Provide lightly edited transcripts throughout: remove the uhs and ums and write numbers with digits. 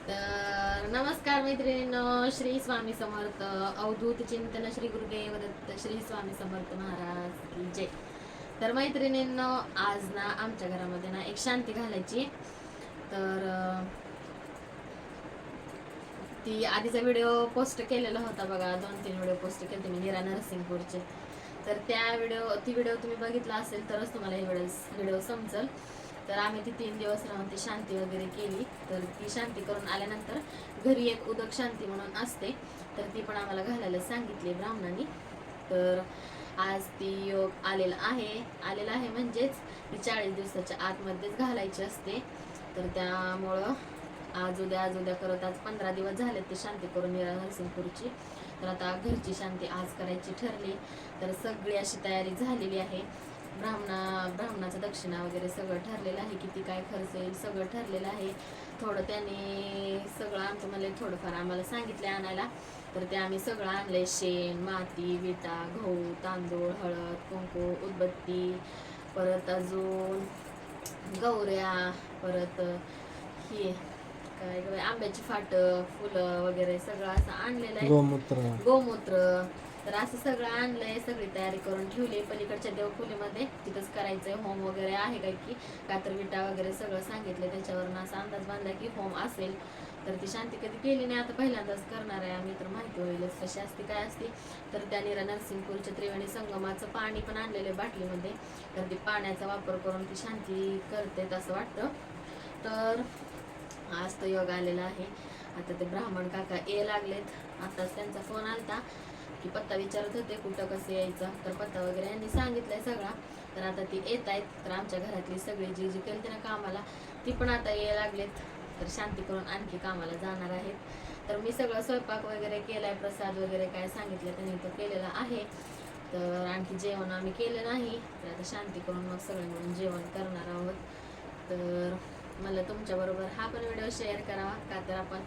तर नमस्कार मैत्रिणींनो, श्री स्वामी समर्थ. अवधूत चिंतन श्री गुरुदेव दत्त श्री स्वामी समर्थ महाराज की जय. तर मैत्रिणींनो, आज ना आमच्या घरामध्ये ना एक शांती घालायची. तर ती आधीचा व्हिडिओ पोस्ट केलेला होता बघा, 2-3 व्हिडिओ पोस्ट केले मी नीरा नरसिंगपूरचे. तर ती व्हिडिओ तुम्ही बघितला असेल तरच तुम्हाला हे व्हिडिओ समजेल. तर आम्ही ती 3 दिवस राहून ती शांती वगैरे केली. तर ती शांती करून आल्यानंतर घरी एक उदक शांती म्हणून असते, तर ती पण आम्हाला घालायला सांगितली ब्राह्मणांनी. तर आज ती योग आलेला आहे म्हणजेच ती 40 दिवसाच्या आतमध्येच घालायची असते. तर त्यामुळं आज उद्या करत आज 15 दिवस झाले ते शांती करून नीरा नरसिंगपूरची. तर आता घरची शांती आज करायची ठरली. तर सगळी अशी तयारी झालेली आहे. ब्राह्मणाचं दक्षिणा वगैरे सगळं ठरलेलं आहे, किती काय खर्च येईल सगळं ठरलेलं आहे. थोडं त्यांनी सगळं आमचं मला थोडंफार आम्हाला सांगितलं आणायला. तर ते आम्ही सगळं आणलंय. शेण, माती, विटा, गहू, तांदूळ, हळद, कुंकू, उदबत्ती, परत अजून गौऱ्या, परत ही काय आंब्याची फाट, फुलं वगैरे सगळं असं आणलेलं आहे. गोमूत्र. तर असं सगळं आणलंय, सगळी तयारी करून ठेवली. पलीकडच्या देवखोलीमध्ये तिथंच करायचंय होम वगैरे आहे काय तर विटा वगैरे सगळं सांगितलं. त्याच्यावरून असा अंदाज बांधला की होम असेल. तर ती शांती कधी केली नाही, आता पहिल्यांदाच करणार आहे आम्ही. तर माहिती होईलच कशी असते काय असते. तर त्या नीरा नरसिंगपूरच्या त्रिवेणी संगमाचं पाणी पण आणलेलं बाटलीमध्ये. तर ती पाण्याचा वापर करून ती शांती करते असं वाटतं. तर आज तो योग आलेला आहे. आता ते ब्राह्मण काका ये लागलेत. आताच त्यांचा फोन आलता की पत्ता विचारत होते कुठं कसं यायचं. तर पत्ता वगैरे यांनी सांगितलंय सगळा. तर आता ती येत आहेत. तर आमच्या घरातली सगळी जी केली ना कामाला ती पण आता ये लागलेत. तर शांती करून आणखी कामाला जाणार आहेत. तर मी सगळं स्वयंपाक वगैरे केलाय, प्रसाद वगैरे काय सांगितलं त्यांनी तो केलेला आहे. तर आणखी जेवण आम्ही केलं नाही. तर आता शांती करून मग सगळे मिळून जेवण करणार आहोत. तर मला तुमच्याबरोबर हा पण व्हिडिओ शेअर करावा, का तर आपण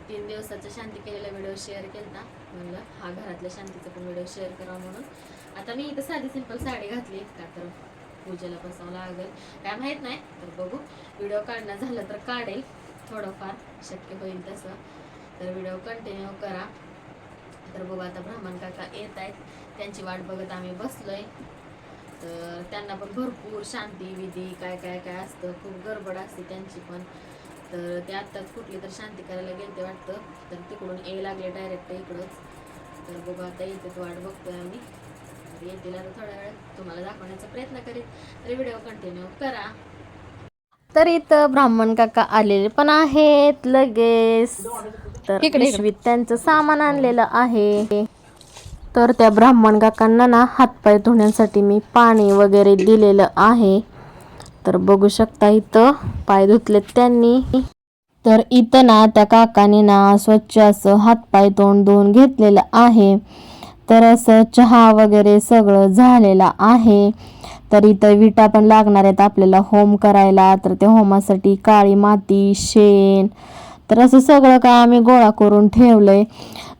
3 दिवसाचा शांती केलेला व्हिडिओ शेअर केला. म्हणलं हा घरातल्या शांतीचा पण व्हिडिओ शेअर करावा म्हणून. आता मी इथं साधी सिंपल साडी घातली, का तर पूजेला बसावं लागेल काय माहीत नाही. तर बघू, व्हिडिओ काढणं झालं तर काढेल, थोडंफार शक्य होईल तसं. तर व्हिडिओ कंटिन्यू करा. तर बघू, आता ब्राह्मण काका येत आहेत, त्यांची वाट बघत आम्ही बसलोय. तर त्यांना पण भरपूर शांती विधी काय काय काय असतं, खूप गडबड असते त्यांची पण. तर ते आत्ताच कुठली तर शांती करायला गेलते वाटतं. तर तिकडून ये लागले डायरेक्ट इकडंच. तर बघू आता येते, वाट बघतोय आम्ही. तर येतील आता थोड्या वेळात, तुम्हाला दाखवण्याचा प्रयत्न करीत. तर व्हिडिओ कंटिन्यू करा. तर इथं ब्राह्मण काका आलेले पण आहेत लगेच. तर पिशवीत त्यांचं सामान आणलेलं आहे. तर त्या ब्राह्मण काकांना ना हातपाय धुण्यासाठी मी पाणी वगैरे दिलेलं आहे. तर बघू शकता इथं पाय धुतलेत त्यांनी. तर इथं ना त्या काकाने ना स्वच्छ असं हातपाय तोंड धुवून घेतलेलं आहे. तर असं चहा वगैरे सगळं झालेलं आहे. तर इथं विटा पण लागणार आहेत आपल्याला होम करायला. तर त्या होमासाठी काळी माती, शेण, तर असं सगळं काय आम्ही गोळा करून ठेवलंय.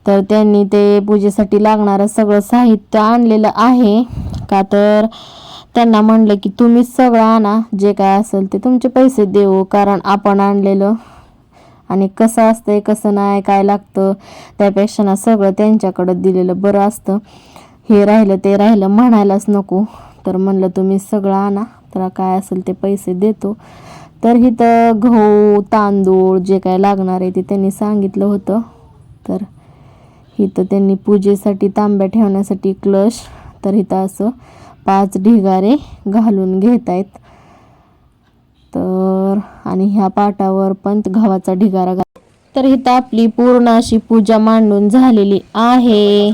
तर त्यांनी ते पूजेसाठी लागणारं सगळं साहित्य आणलेलं आहे. का तर त्यांना म्हणलं की तुम्ही सगळं आणा, जे काय असेल ते तुमचे पैसे देऊ, कारण आपण आणलेलं आणि कसं असतंय कसं नाही काय लागतं त्यापेक्षा ना सगळं त्यांच्याकडं दिलेलं बरं असतं. हे राहिलं ते राहिलं म्हणायलाच नको. तर म्हणलं तुम्ही सगळं आणा, तर काय असेल ते पैसे देतो. तर इथं गहू, तांदूळ जे काय लागणार आहे ते त्यांनी सांगितलं होतं. तर इथं त्यांनी पूजेसाठी तांब्या ठेवण्यासाठी कलश, तर इथं असं 5 ढिगारे घालून घेत आहेत. तर आणि ह्या पाटावर पण गव्हाचा ढिगारा तर इथं आपली पूर्ण अशी पूजा मांडून झालेली आहे.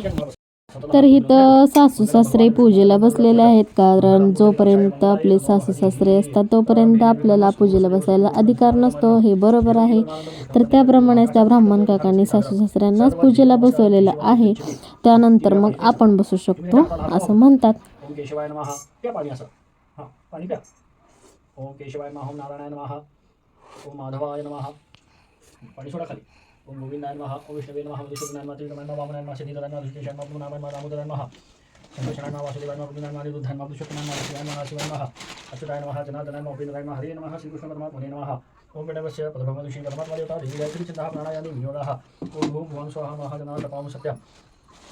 तर इथं सासू सासरे पूजेला बसलेले आहेत, कारण जोपर्यंत आपले सासू सासरे असतात तोपर्यंत आपल्याला पूजेला बसायला अधिकार नसतो, हे बरोबर आहे. तर त्याप्रमाणेच त्या ब्राह्मण काकांनी सासू सासऱ्यांनाच पूजेला बसवलेलं आहे. त्यानंतर मग आपण बसू शकतो असं म्हणतात. ओम केशवाय नमः. प्या पाणी असं. हां, पाणी प्या. ओम केशवाय नमः. ओम नारायणाय नमः. ओम माधवाय नमः. पाणी सोडा खाली. ओम गोविंदाय नमः. ओम विष्णवे नमः. मधुसूदनाय नमः. त्रिविक्रमाय नमः. वामनाय नमः. सिद्धिदाय नमः. धृष्टेशाय नमः. पूर्णाय नमः. दामोदराय नमः. संतोषाय नमः. वासुदेवाय नमः. गोविंदाय नमः. अनिरुद्धाय नमः. पुरुषोत्तमाय नमः. शिवाय नमः. शिवाय नमः. अच्युताय नमः. जनार्दनाय नमः. उपेंद्राय नमः. हरे नमः. श्रीकृष्ण परमात्मने नमः. ओम पिंडवस्य प्रथमदुषी परमात्मा देवता देवी गायत्री चिन्ता प्राणायामी वियोगाः ओम भूम भुवन स्वाहा महागणा तपाम सत्यम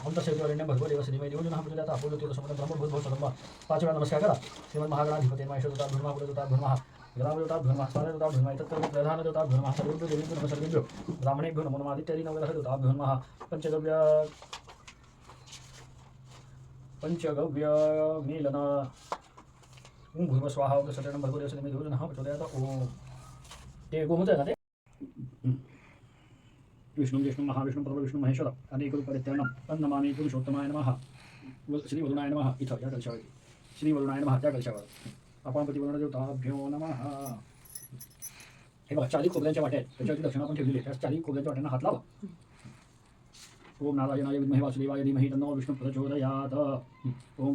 ओम तस्यैवरेण्यं भर्गो देवस्य धीमहि धियो जनः प्रचोदयात् अपूर्वतीर्थसमुद्रं ब्रह्मोद्भूत सदम्बा पाचवेळा नमस्कार करा श्रीमन्महागणाधिपते महेश्वरदेवता भूर्मा भूर्मा गणादेवता भूर्मा स्वादेवता भूर्मा तत्कर्म प्रधानदेवता भूर्मा सर्वेभ्यो देवीभ्यो नमः सर्वेभ्यो ब्राह्मणेभ्यो नमो नमः आदित्यादि नवग्रहदेवता भूर्मा पंचगव्य मेलन ओम भूर्भ स्वाहा ओम तत्सवितुर्वरेण्यं भर्गो देवस्य धीमहि धियो जनः प्रचोदयात् ओम ते गोमूत्र आहे ना ते विष्णु महाविष्णु परमविष्णु महेश्वर अनेकरूपरित्यानं तन्नमामि पुरुषोत्तमाय नमः श्री वरुणाय नमः इथं या कलशावर श्री वरुणाय नमः त्या कलशावर आपण प्रतिवरुणदेवताभ्यो नमः हे बघा 40 खोबऱ्यांच्या वाट्या आहेत त्याच्यावरती दक्षिणा आपण ठेवलेली आहे त्या 40 खोबऱ्यांच्या वाट्यांना हात लावा ओम नारायणाय विद्महे वासुदेवाय धीमहि तन्नो विष्णु प्रचोदयात् ओम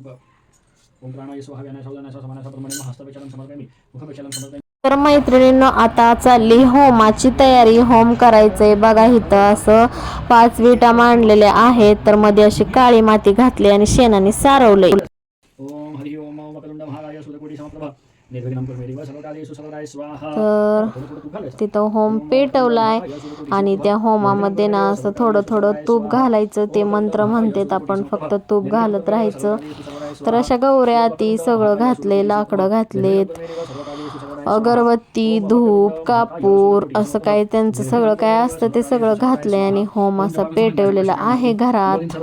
प्राणाय स्वाहा व्यानाय सौदानाय समानाय प्रमाणे हस्तविचारं समर्पयामि मुखविचारं समर्पयामि। तर मैत्रिणींनो आता चालली होमाची तयारी. होम करायचंय बघा. इथं असं 5 विटा मांडलेल्या आहेत तर मध्ये अशी काळी माती घातली आणि शेणाने सारवलंय. ओम हरि ओम वक्रतुंड महाकाय सूर्यकोटि समप्रभा निर्विघ्नं कुरु मे देव सर्वकार्येषु सर्वदा स्वाहा। तर तिथं होम पेटवलाय आणि त्या होमामध्ये ना असं थोडं थोडं तूप घालायचं. ते मंत्र म्हणतात आपण फक्त तूप घालत राहायचं. तर अशा गौऱ्या ती सगळं घातले, लाकडं घातलेत, अगरबत्ती, धूप, कापूर असं काय त्यांचं सगळं काय असतं ते सगळं घातलंय आणि होम असा पेटवलेला आहे घरात.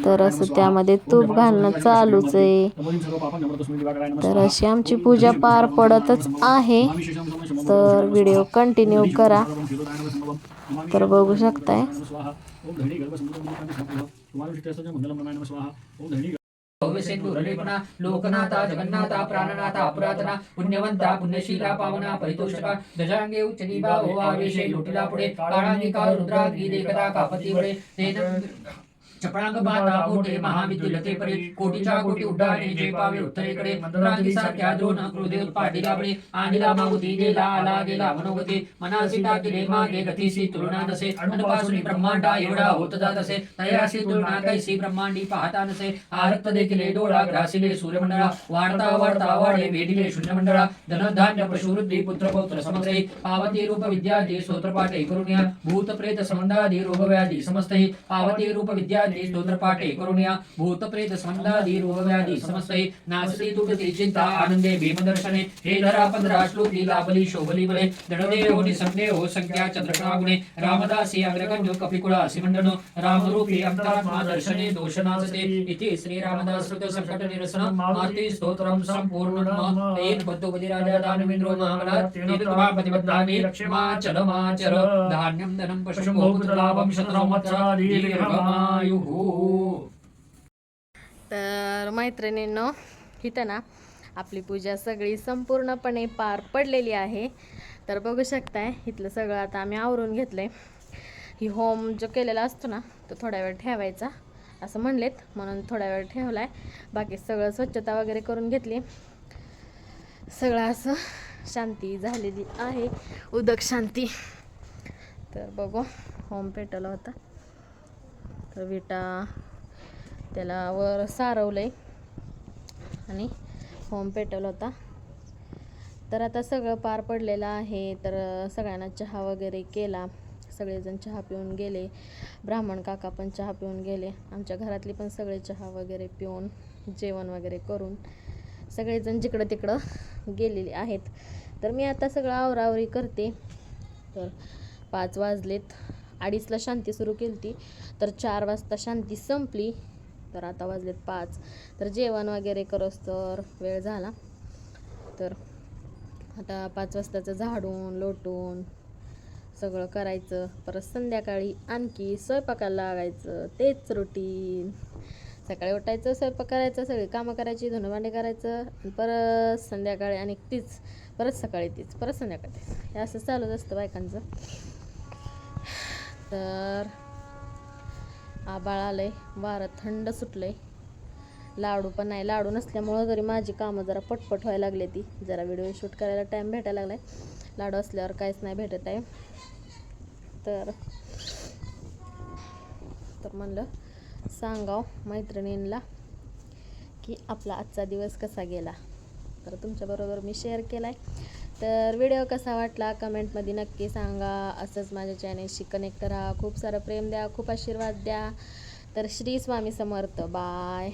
तर असं त्यामध्ये तूप घालणं चालूच आहे. तर अशी आमची पूजा पार पडतच आहे. तर व्हिडिओ कंटिन्यू करा. तर बघू शकताय लोकनाथा जगन्नाथा प्राणनाथा पुरातना पुण्यवंता पुण्यशीला पावना परितोषका दजांगे उच्चनीबा ओ आवेशे लुटिला पुढे काळांगिका रुद्राग्री देखता कापती वळे तेन चपळांग बाता कोटे महाविद्युलते परे कोटीच्या कोटी उड्डाणे जे पावे उत्तरेकडे मंत्रांगी सारख्या द्रोण क्रोधे उत्पादिला बळे आनिला मागुती गेला आला गेला मनोगती मनासी टाकिले मागे गतीसी तुलना नसे अनपासून ब्रह्मांडा एवढा होत जात असे तयासी तुलना कैसी ब्रह्मांडी पाहता नसे आरक्त देखिले डोळा ग्रासिले सूर्यमंडळा वाढता वाढता वाढे वेढिले शून्यमंडळा धनधान्य पशुवृद्धी पुत्र पौत्र समग्रही पावती रूप विद्यादी स्तोत्रपाठे करून या भूत प्रेत संबंधादी रोगव्याधी समस्तही पावती रूप विद्या स्तोत्रपाठे करुण्या भूत प्रेत संबंधादी रोगव्याधी समस्तहि नासती तुटती चिंता आनंदे भीमदर्शने हे धरा 15 श्लोकी लाभली शोभली बळे दडदेव निसंदेह संख्या चंद्रकणा गुणे रामदासी अग्रगण्य कपिकुळासी मंडनो रामरूपी अंतरात्मा दर्शने दोषनाचते इति श्री रामदास कृत संकट निरसन मारुती स्तोत्रम संपूर्णम तेन बद्धोपदी राजा दानवेंद्रो महाबला तेन त्वा प्रतिबद्धानि माचर धान्यं धनं पशुं बहुपुत्रलाभं शतसंवत्सरा दीर्घमायुः। तर मैत्रिणींनो इथं ना आपली पूजा सगळी संपूर्णपणे पार पडलेली आहे. तर बघू शकताय इथलं सगळं आता आम्ही आवरून घेतलंय. ही होम जो केलेला असतो ना तो थोडा वेळ ठेवायचा असं म्हणलेत म्हणून थोडा वेळ ठेवलाय. बाकी सगळं स्वच्छता वगैरे करून घेतली. सगळं असं शांती झालेली आहे, उदक शांती. तर बघू होम पेटवला होता तर विटा त्याला वर सारवलंय आणि होम पेटवला होता. तर आता सगळं पार पडलेलं आहे. तर सगळ्यांना चहा वगैरे केला. सगळेजण चहा पिऊन गेले. ब्राह्मण काका पण चहा पिऊन गेले. आमच्या घरातली पण सगळे चहा वगैरे पिऊन जेवण वगैरे करून सगळेजण जिकडं तिकडं गेलेले आहेत. तर मी आता सगळं आवरावरी करते. तर 5 वाजलेत. 2:30ला शांती सुरू केली ती तर 4 वाजता शांती संपली. तर आता वाजलेत 5. तर जेवण वगैरे करोस तर वेळ झाला. तर आता 5 वाजताचं झाडून लोटून सगळं करायचं. परत संध्याकाळी आणखी स्वयंपाकाला लागायचं. तेच रुटीन. सकाळी उठायचं, स्वयंपाक करायचं, सगळी कामं करायची, धुणं भांडे करायचं, परत संध्याकाळी आणि तीच, परत सकाळी तीच, परत संध्याकाळी तीच. हे असं चालूच असतं बायकांचं. तर आबाळ आलंय, वारं थंड सुटलंय. लाडू पण नाही. लाडू नसल्यामुळं जरी माझी कामं जरा पटपट व्हायला लागली ती. जरा व्हिडिओ शूट करायला टाईम भेटायला लागलाय. लाडू असल्यावर काहीच नाही भेटत आहे. तर म्हणलं सांगाव मैत्रिणींना की आपला आजचा दिवस कसा गेला. तर तुमच्याबरोबर मी शेअर केला आहे. तर व्हिडिओ कसा वाटला कमेंटमध्ये नक्की सांगा. असंच माझ्या चॅनेलशी कनेक्ट राहा. खूप सारं प्रेम द्या, खूप आशीर्वाद द्या. तर श्री स्वामी समर्थ. बाय.